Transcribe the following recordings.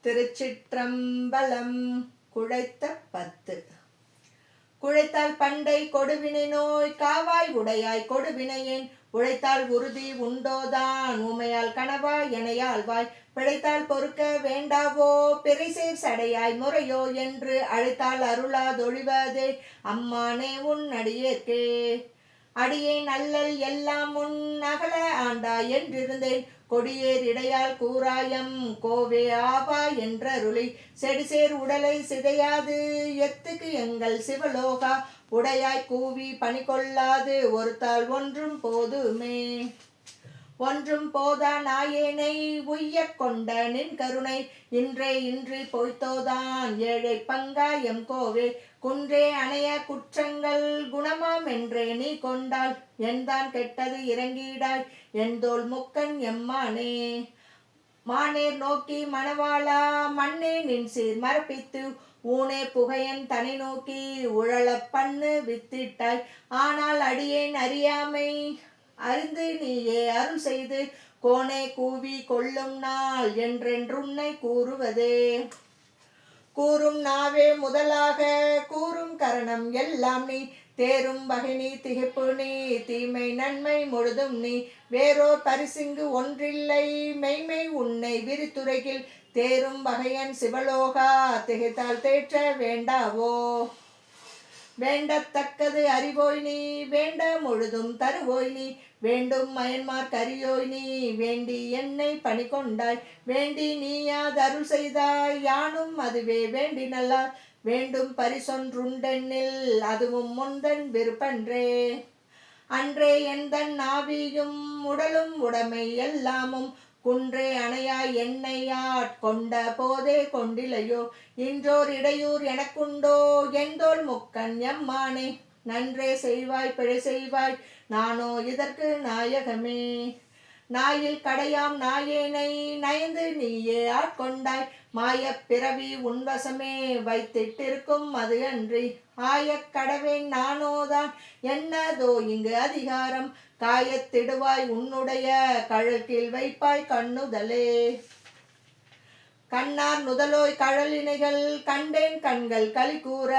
திருச்சிற்றம்பலம். குழைத்த 10. குழைத்தால் பண்டை கொடுவினை நோய் காவாய் உடையாய் கொடுவினையேன் உழைத்தால் உறுதி உண்டோதான் உமையால் கனவாய் எனையாழ்வாய் பிழைத்தால் பொறுக்க வேண்டாவோ பிறைசேர் சடையாய் முறையோ என்று அழைத்தால் அருளாதொழிவதே அம்மானே உன் அடியேற்கே. அடியேன் அல்லல் எல்லாம் உன் அகல ஆண்டாய் என்றிருந்தேன் கொடியேர் இடையால் கூறாயம் கோவே ஆவா என்றருளி செடிசேர் உடலை சிதையாது எத்துக்கு எங்கள் சிவலோகா உடையாய் கூவி பணி கொள்ளாது ஒருத்தால் ஒன்றும் போதுமே. ஒன்றும் போதா நாயேனை உய்யக் கொண்ட நின் கருணை இன்றே இன்றி பொய்த்தோதான் ஏழை பங்காயம் கோவே குன்றே அணைய குற்றங்கள் குணமாம் என்றே நீ கொண்டால் என்தான் கெட்டது இறங்கிடாய் எந்தோள் முக்கன் எம்மானே. மானேர் நோக்கி மணவாளா மண்ணே நின் சீர் மரப்பித்து ஊனே புகையன் தனி நோக்கி உழலப் பண்ணு வித்திட்டாய் ஆனால் அடியேன் அறியாமை அறிந்து நீயே அருள் செய்து கோனே கூவி கொள்ளும் நாள் என்றென்றுன்னை கூறுவதே. கூறும் நாவே முதலாக கூறும் கரணம் எல்லாம் நீ தேரும் வகைனி திகைப்பு நீ தீமை நன்மை முழுதும் நீ வேறோர் பரிசிங்கு ஒன்றில்லை மெய்மை உன்னை விரித்துரைகில் தேரும் வகையன் சிவலோகா திகைத்தால் தேற்ற வேண்டாவோ. வேண்டத்தக்கது அறிவோய் நீ வேண்ட முழுதும் தருவோய் நீ வேண்டும் மயன்மார் கரியோய் நீ வேண்டி என்னை பணி கொண்டாய் வேண்டி நீயாதருள் செய்தாய் யானும் அதுவே வேண்டினல்லால் வேண்டும் பரிசொன்றுண்டெண்ணில் அதுவும் முந்தன் விருப்பன்றே. அன்றே எந்தன் நாவியும் உடலும் உடைமை எல்லாமும் குன்றே அணையாய் என்னையாட் கொண்ட போதே கொண்டிலையோ இன்றோர் இடையூர் எனக்குண்டோ எந்தோள் முக்கன் எம்மானே. நன்றே செய்வாய் பிழை செய்வாய் நானோ இதற்கு நாயகமே. நாயில் கடையாம் நாயேனை நயந்து நீயே ஆட்கொண்டாய் மாயப் பிறவி உன்வசமே வைத்திட்டிருக்கும் அது அன்றி ஆயக் கடவேன் நானோதான் என்னதோ இங்கு அதிகாரம் காயத்திடுவாய் உன்னுடைய கழல் வைப்பாய் கண்ணுதலே. கண்ணார் நுதலோய் கழலினைகள் கண்டேன் கண்கள் களி கூற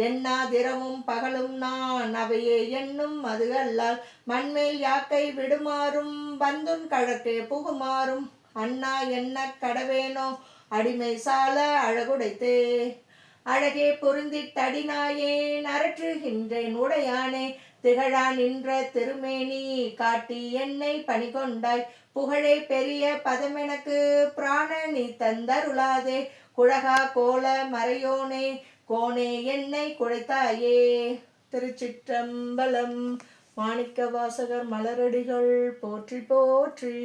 எண்ணாதிரவும் பகலும் நான் அவையே எண்ணும் அது அல்லால் மண்மேல் யாக்கை விடுமாறும் வந்துன் கழற்கே புகுமாறும் அண்ணா என்ன கடவேனோ அடிமை சால அழகுடைத்தே. அழகே பொருந்திட்டடினாயேன் அரற்றுகின்றேன் உடையானே திகழா நின்ற திருமேனி காட்டி என்னை பணி கொண்டாய் புகழே பெரிய பதமெனக்கு பிராண நீ தந்தருளாதே குழகா கோல மறையோனே கோனே என்னை குழைத்தாயே. திருச்சிற்றம்பலம். மாணிக்க வாசகர் மலரடிகள் போற்றி போற்றி.